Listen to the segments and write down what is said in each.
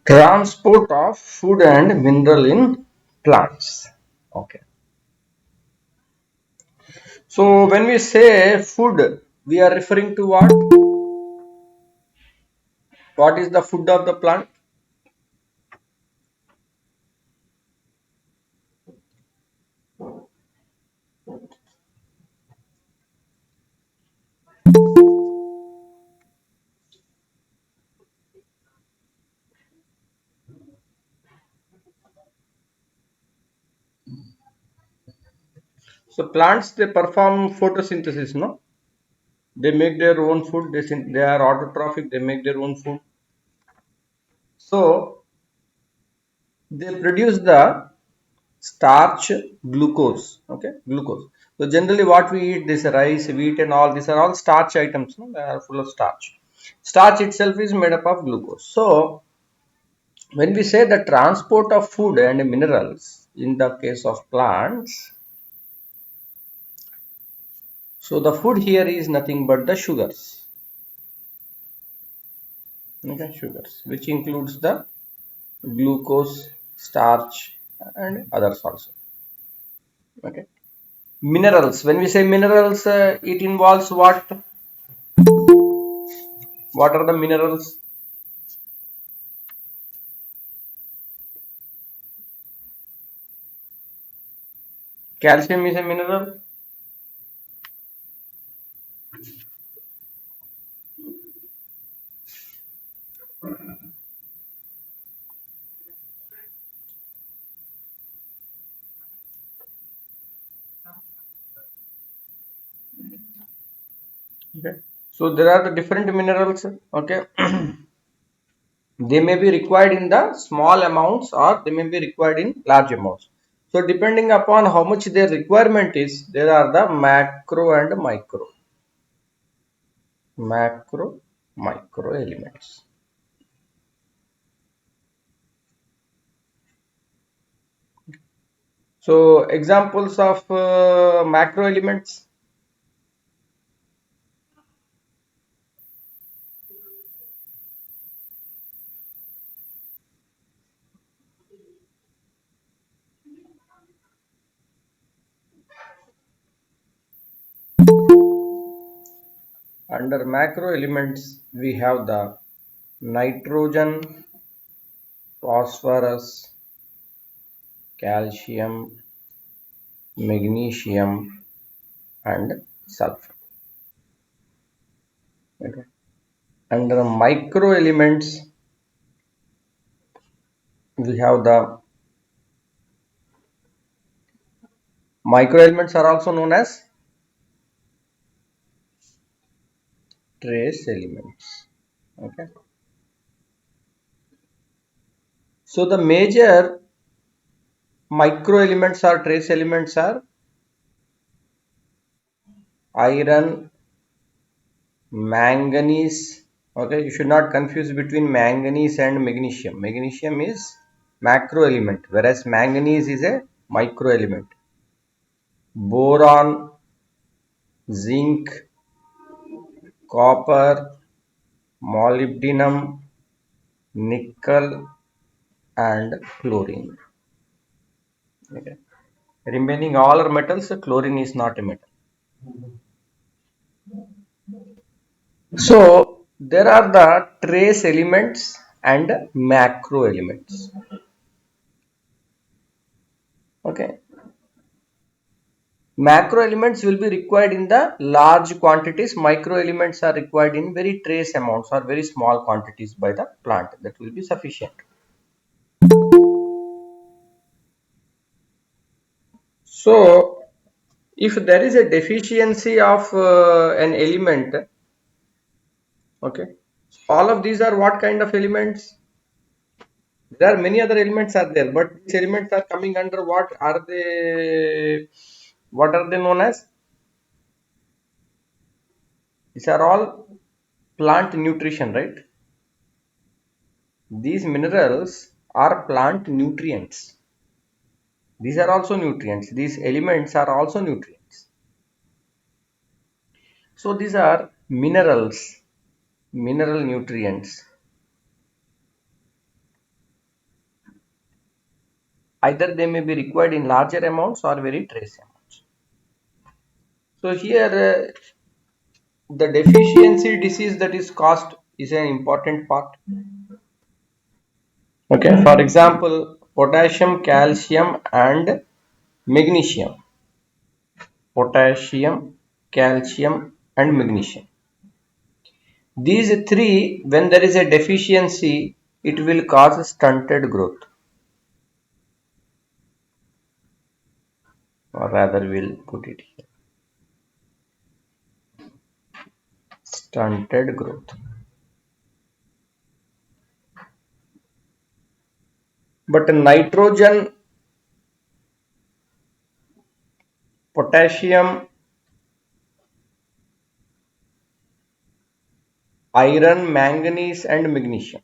Transport of food and mineral in plants. Okay. So when we say food, we are referring to what? What is the food of the plant? So plants they perform photosynthesis, no? They make their own food. They are autotrophic. They make their own food. So they produce the starch, glucose. Okay, glucose. So generally, what we eat, this rice, wheat, and all these are all starch items. No? They are full of starch. Starch itself is made up of glucose. So when we say the transport of food and minerals in the case of plants, so the food here is nothing but the sugars. Okay, sugars, which includes the glucose, starch, and others also. Okay. Minerals. When we say minerals, it involves what? What are the minerals? Calcium is a mineral. Okay. So there are the different minerals. Okay. They may be required in the small amounts or they may be required in large amounts. So depending upon how much their requirement is, there are the macro and micro. Macro, micro elements. So examples of macro elements. Under macro elements, we have the nitrogen, phosphorus, calcium, magnesium, and sulfur. Okay. Under micro elements, we have the micro elements are also known as trace elements. Okay. So the major micro elements or trace elements are iron, manganese. Okay, you should not confuse between manganese and magnesium. Magnesium is macro element, whereas manganese is a micro element. Boron, zinc, copper, molybdenum, nickel, and chlorine. Okay. Remaining all are metals, chlorine is not a metal. So there are the trace elements and macro elements. Okay. Macro elements will be required in the large quantities. Micro elements are required in very trace amounts or very small quantities by the plant. That will be sufficient. So if there is a deficiency of an element, okay, all of these are what kind of elements? There are many other elements are there, but these elements are coming under what are they? What are they known as? These are all plant nutrition, right? These minerals are plant nutrients. These are also nutrients. These elements are also nutrients. So these are minerals, mineral nutrients. Either they may be required in larger amounts or very trace amounts. So here the deficiency disease that is caused is an important part. Okay, for example, potassium, calcium, and magnesium. Potassium, calcium, and magnesium. These three, when there is a deficiency, it will cause stunted growth, or rather, we'll put it here, stunted growth. But nitrogen, potassium, iron, manganese, and magnesium.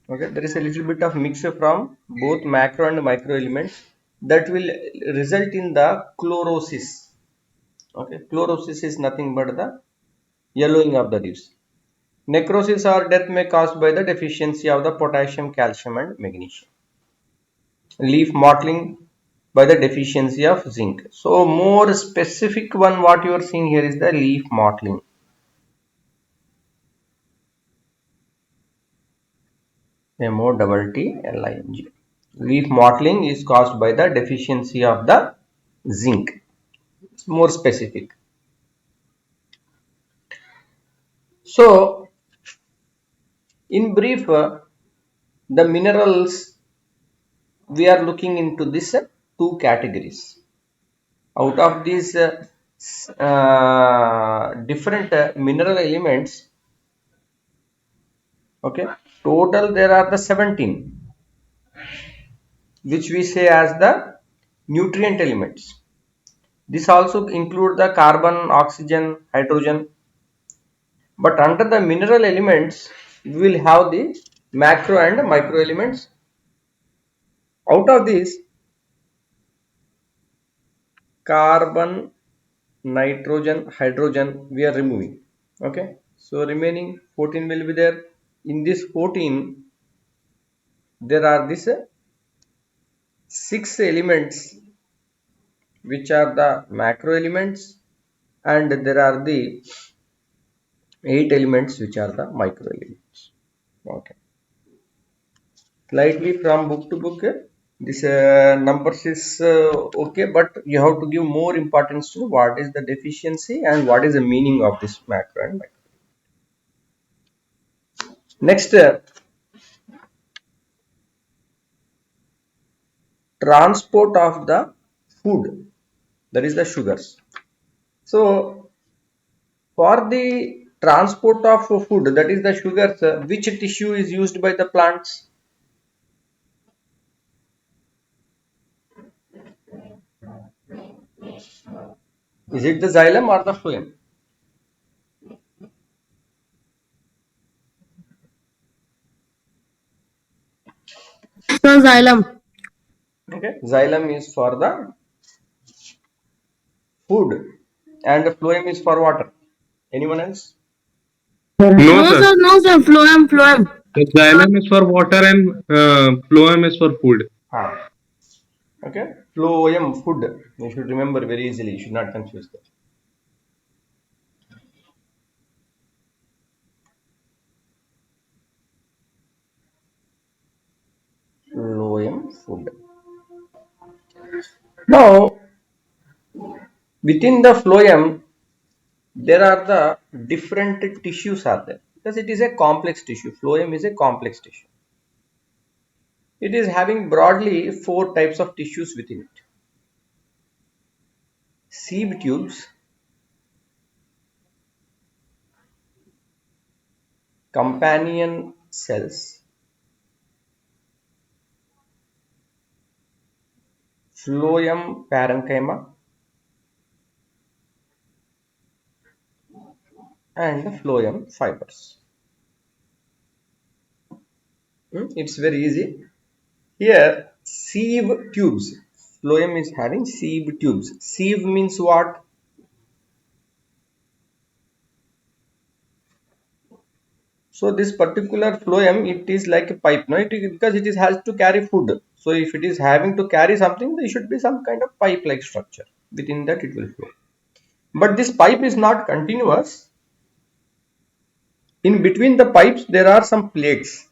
Okay, there is a little bit of mix from both macro and micro elements that will result in the chlorosis. Okay, chlorosis is nothing but the yellowing of the leaves. Necrosis or death may caused by the deficiency of the potassium, calcium, and magnesium. Leaf mottling by the deficiency of zinc. So more specific one what you are seeing here is the leaf mottling. MOTTLING. Leaf mottling is caused by the deficiency of the zinc. It's more specific. So in brief, the minerals we are looking into this two categories. Out of these different mineral elements, okay, total there are the 17, which we say as the nutrient elements. This also include the carbon, oxygen, hydrogen. But under the mineral elements, we will have the macro and micro elements. Out of these, carbon, nitrogen, hydrogen, we are removing. Okay. So remaining 14 will be there. In this 14, there are these 6 elements which are the macro elements, and there are the 8 elements which are the micro elements. Okay. Slightly from book to book, this numbers is okay, but you have to give more importance to what is the deficiency and what is the meaning of this macro and micro. Next, transport of the food, that is the sugars. So for the transport of food, that is the sugars, which tissue is used by the plants? Is it the xylem or the phloem? So xylem. Okay, xylem is for the food and phloem is for water. Anyone else? No, No sir. sir, no sir. Phloem, phloem. The xylem is for water and phloem is for food. Ah, okay, phloem, food. You should remember very easily. You should not confuse that. Phloem, food. Now, within the phloem, there are the different tissues are there because it is a complex tissue. Phloem is a complex tissue. It is having broadly 4 types of tissues within it. Sieve tubes, companion cells, phloem parenchyma, and phloem fibers. It's very easy. Here, sieve tubes. Phloem is having sieve tubes. Sieve means what? So this particular phloem, it is like a pipe, no? Because it is has to carry food. So if it is having to carry something, there should be some kind of pipe like structure. Within that it will flow. But this pipe is not continuous. In between the pipes there are some plates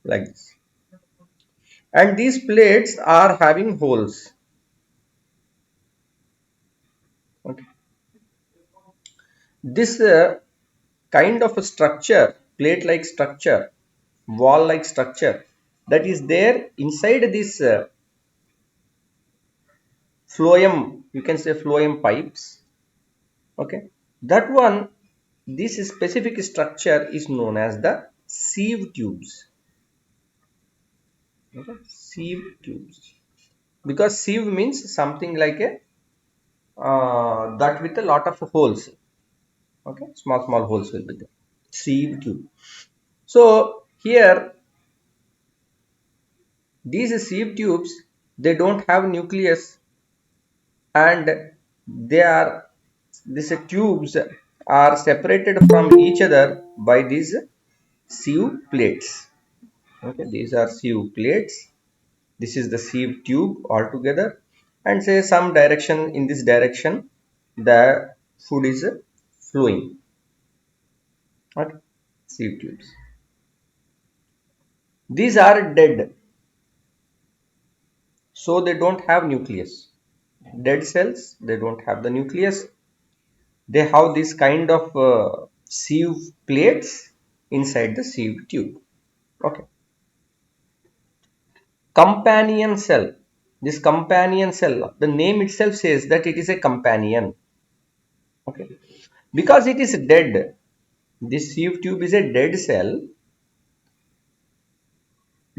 like this. And these plates are having holes. Okay. This kind of a structure, plate like structure, wall like structure, that is there inside this phloem, you can say phloem pipes. Okay, that one, this specific structure is known as the sieve tubes. Okay, sieve tubes, because sieve means something like a that with a lot of holes. Okay, small holes will be there. Sieve tube. So here these sieve tubes, they don't have nucleus, and they are, these tubes are separated from each other by these sieve plates. Okay, these are sieve plates. This is the sieve tube altogether, and say some direction, in this direction the food is flowing. Okay, sieve tubes, these are dead, so they don't have nucleus. Dead cells, they don't have the nucleus. They have this kind of sieve plates inside the sieve tube. Okay, companion cell, this companion cell, the name itself says that it is a companion. Okay, because it is dead, this sieve tube is a dead cell.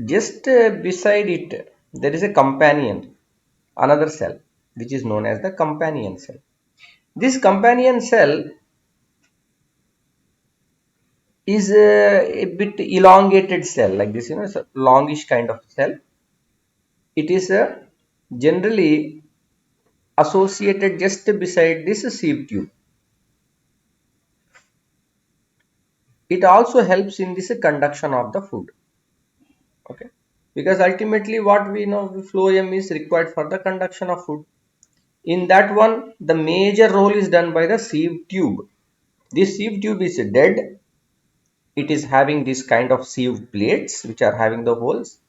Just beside it there is a companion, another cell, which is known as the companion cell. This companion cell is a bit elongated cell like this, it's a longish kind of cell. It is generally associated just beside this sieve tube. It also helps in this conduction of the food. Okay, because ultimately what we know, phloem is required for the conduction of food. In that one, the major role is done by the sieve tube. This sieve tube is dead. It is having this kind of sieve plates which are having the holes,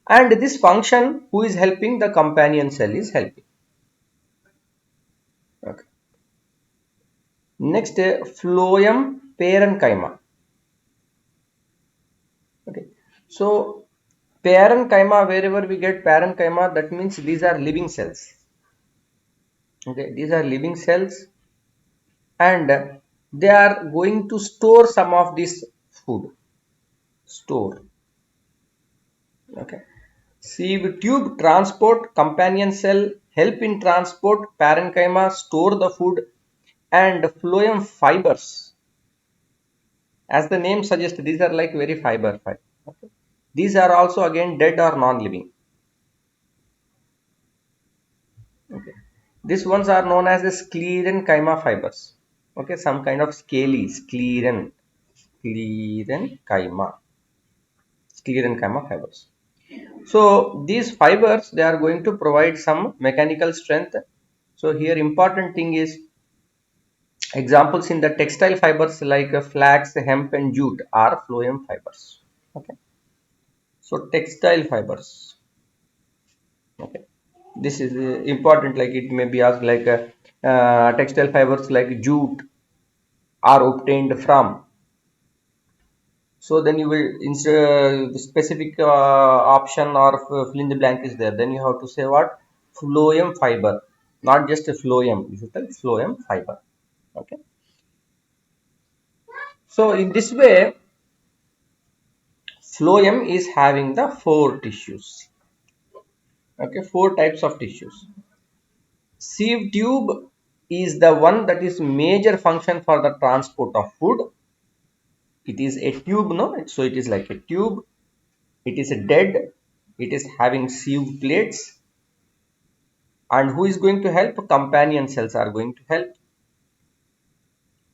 and this function who is helping, the companion cell is helping. Okay. Next, phloem parenchyma. Okay, so parenchyma, wherever we get parenchyma, that means these are living cells. Okay, these are living cells, and they are going to store some of this food. Store. Okay, sieve tube transport, companion cell help in transport, parenchyma store the food, and phloem fibers, as the name suggests, these are like very fiber. Okay. These are also again dead or non-living. Okay. These ones are known as the sclerenchyma fibers. Okay, some kind of scaly sclerenchyma fibers. So these fibers, they are going to provide some mechanical strength. So here important thing is, examples in the textile fibers like flax, hemp and jute are phloem fibers. Okay, so textile fibers. Okay, this is important, like it may be asked, like textile fibers like jute are obtained from. So then you will, instead specific option or fill in the blank is there, then you have to say what, phloem fiber, not just a phloem, you should tell phloem fiber. Okay, so in this way phloem is having the four tissues. Okay, four types of tissues. Sieve tube is the one that is major function for the transport of food. It is a tube, no? So it is like a tube. It is a dead. It is having sieve plates. And who is going to help? Companion cells are going to help.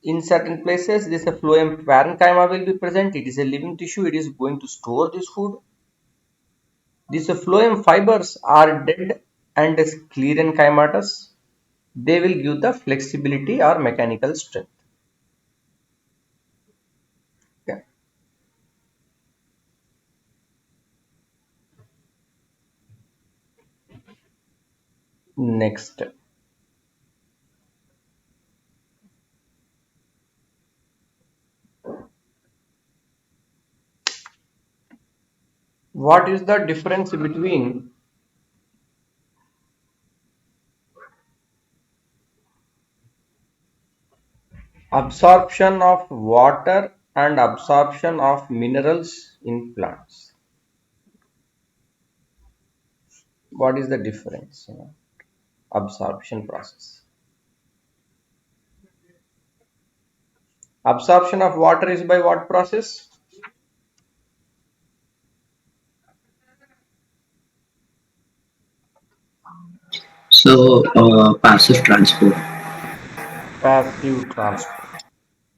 In certain places, this phloem parenchyma will be present. It is a living tissue. It is going to store this food. these phloem fibers are dead and clear and chymatous, they will give the flexibility or mechanical strength. Okay. Next, what is the difference between absorption of water and absorption of minerals in plants? What is the difference? Absorption process. Absorption of water is by what process? So, passive transport. Passive transport.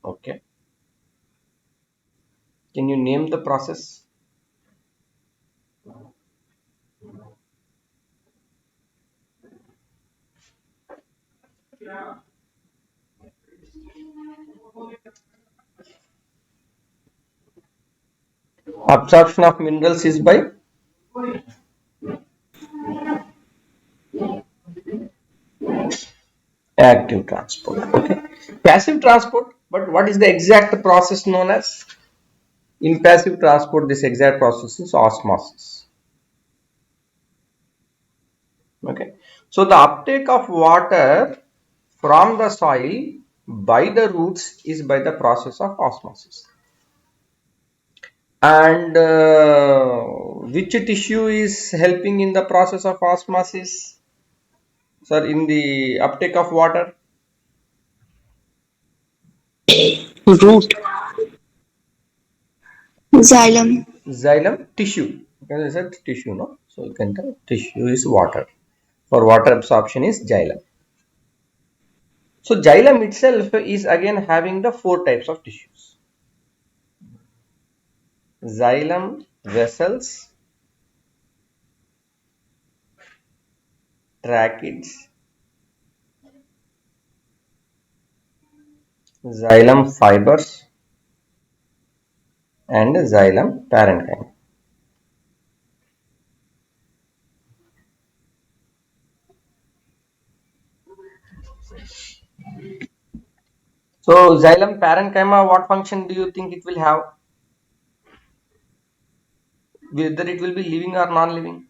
Okay. Can you name the process? Absorption of minerals is by active transport. Okay. Passive transport, but what is the exact process known as? In passive transport, this exact process is osmosis. Okay. So the uptake of water from the soil by the roots is by the process of osmosis. And which tissue is helping in the process of osmosis? Sir, in the uptake of water? Root. Xylem. Xylem tissue. Because I said tissue, no? So you can tell tissue is water. For water absorption is xylem. So xylem itself is again having the four types of tissues. Xylem vessels, tracheids, xylem fibers, and xylem parenchyma. So xylem parenchyma, what function do you think it will have? Whether it will be living or non-living?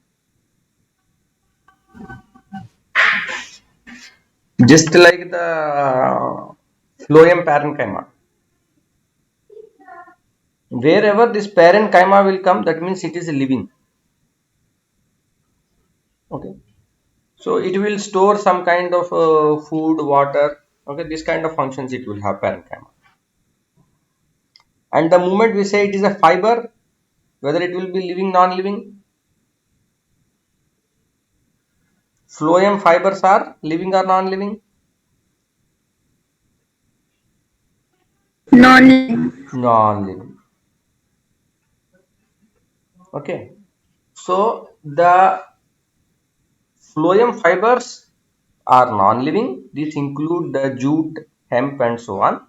Just like the phloem parenchyma. Wherever this parenchyma will come, that means it is living. Okay. So it will store some kind of food, water. Okay, this kind of functions it will have parenchyma. And the moment we say it is a fiber, whether it will be living, non-living, phloem fibers are living or non-living? Non-living. Non-living. Okay. So the phloem fibers are non-living. These include the jute, hemp, and so on.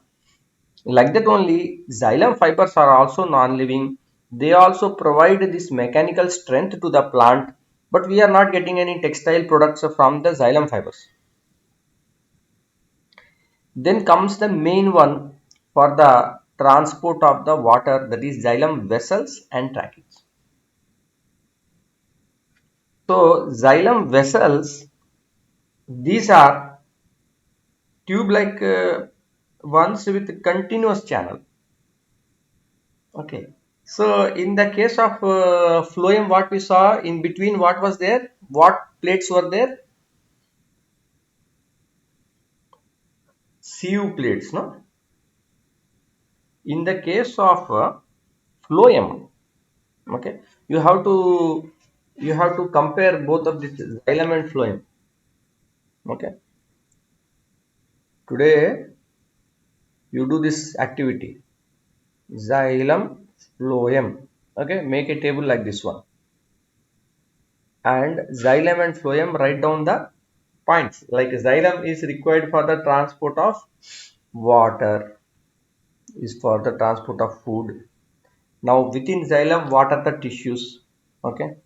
Like that only, xylem fibers are also non-living. They also provide this mechanical strength to the plant, but we are not getting any textile products from the xylem fibers. Then comes the main one for the transport of the water, that is xylem vessels and tracheids. So xylem vessels, these are tube-like ones with continuous channel. Okay. So in the case of phloem, what we saw in between, what was there? What plates were there? Sieve plates, no? In the case of phloem, okay, you have to compare both of this xylem and phloem. Okay. Today you do this activity, xylem, phloem. Okay, make a table like this one. and xylem and phloem, write down the points. Like xylem is required for the transport of water, is for the transport of food. Now within xylem, what are the tissues? Okay,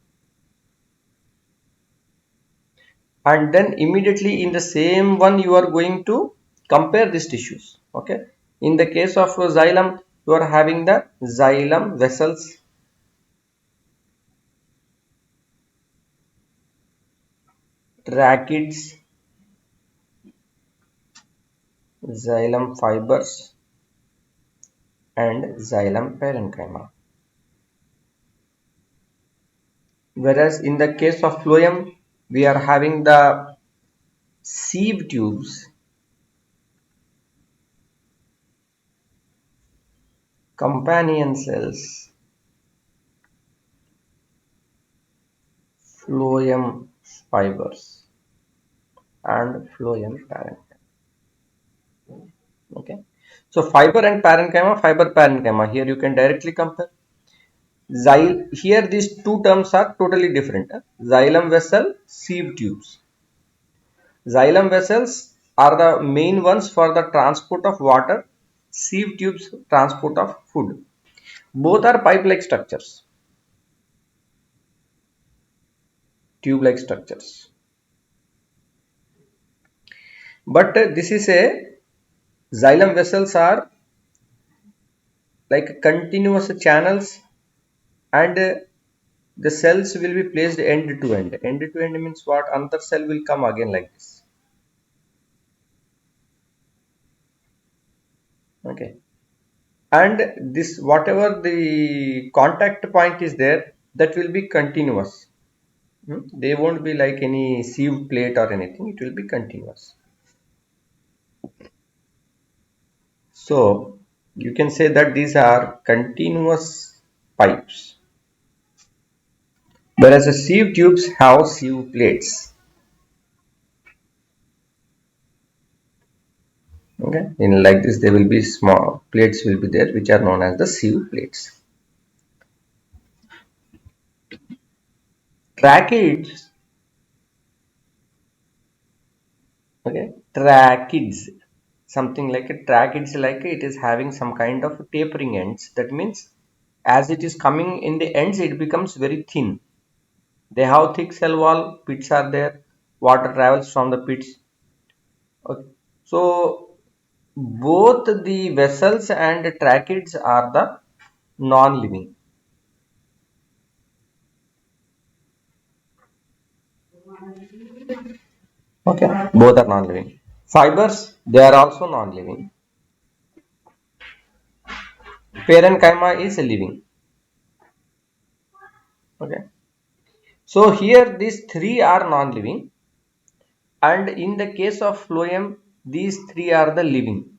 and then immediately in the same one you are going to compare these tissues. Okay, in the case of xylem, you are having the xylem vessels, tracheids, xylem fibers, and xylem parenchyma. Whereas in the case of phloem, we are having the sieve tubes, companion cells, phloem fibers, and phloem parenchyma. Okay, so fiber and parenchyma, fiber parenchyma, here you can directly compare. Here these two terms are totally different. Xylem vessel, sieve tubes. Xylem vessels are the main ones for the transport of water, sieve tubes transport of food. Both are pipe like structures, tube like structures, but this is a xylem vessels are like continuous channels, and the cells will be placed end to end. End to end means what? Another cell will come again like this. Okay, and this whatever the contact point is there, that will be continuous. They won't be like any sieve plate or anything, it will be continuous. So you can say that these are continuous pipes, whereas the sieve tubes have sieve plates. Okay, in like this there will be small plates will be there, which are known as the sieve plates. Tracheids, okay, tracheids, something like a tracheids, like it is having some kind of tapering ends. That means as it is coming in the ends, it becomes very thin. They have thick cell wall, pits are there, water travels from the pits. Okay, so both the vessels and tracheids are the non-living. Okay, both are non-living. Fibers, they are also non-living. Parenchyma is living. Okay, so here these three are non-living, and in the case of phloem, these three are the living.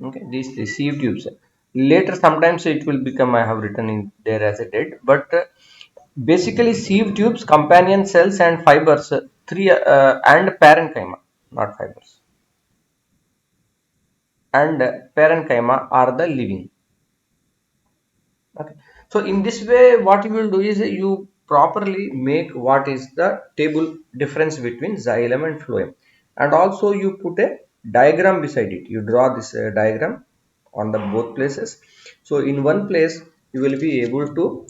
Okay, these three sieve tubes. Later sometimes it will become, I have written in there as a dead, but basically sieve tubes, companion cells, and fibers, three and parenchyma, not fibers, and parenchyma are the living. Okay, so in this way what you will do is you properly make what is the table difference between xylem and phloem, and also you put a diagram beside it. You draw this diagram on the both places, so in one place you will be able to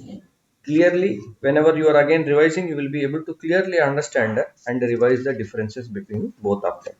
clearly, whenever you are again revising, you will be able to clearly understand and revise the differences between both of them.